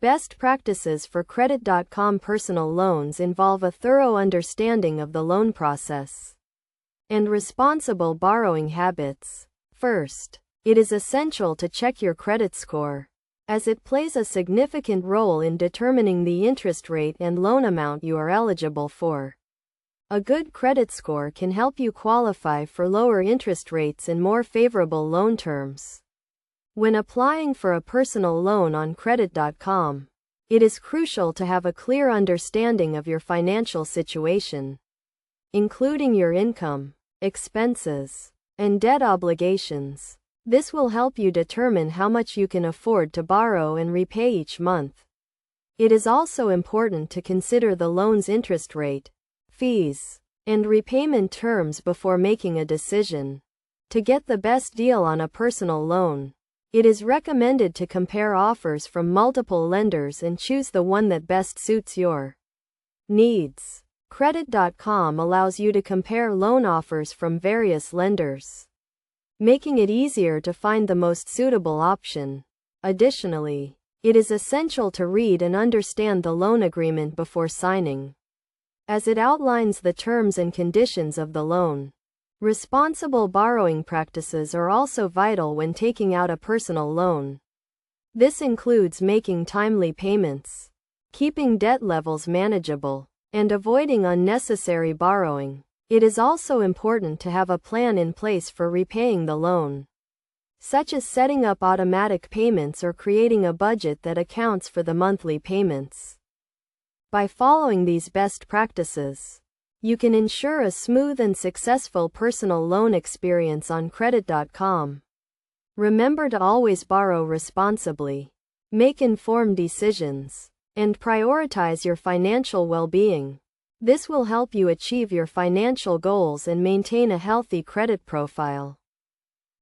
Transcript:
Best practices for Credit.com personal loans involve a thorough understanding of the loan process and responsible borrowing habits. First, it is essential to check your credit score, as it plays a significant role in determining the interest rate and loan amount you are eligible for. A good credit score can help you qualify for lower interest rates and more favorable loan terms. When applying for a personal loan on Credit.com, it is crucial to have a clear understanding of your financial situation, including your income, expenses, and debt obligations. This will help you determine how much you can afford to borrow and repay each month. It is also important to consider the loan's interest rate, fees, and repayment terms before making a decision. To get the best deal on a personal loan, it is recommended to compare offers from multiple lenders and choose the one that best suits your needs. Credit.com allows you to compare loan offers from various lenders, making it easier to find the most suitable option. Additionally, it is essential to read and understand the loan agreement before signing, as it outlines the terms and conditions of the loan. Responsible borrowing practices are also vital when taking out a personal loan. This includes making timely payments, keeping debt levels manageable, and avoiding unnecessary borrowing. It is also important to have a plan in place for repaying the loan, such as setting up automatic payments or creating a budget that accounts for the monthly payments. By following these best practices, you can ensure a smooth and successful personal loan experience on Credit.com. Remember to always borrow responsibly, make informed decisions, and prioritize your financial well-being. This will help you achieve your financial goals and maintain a healthy credit profile.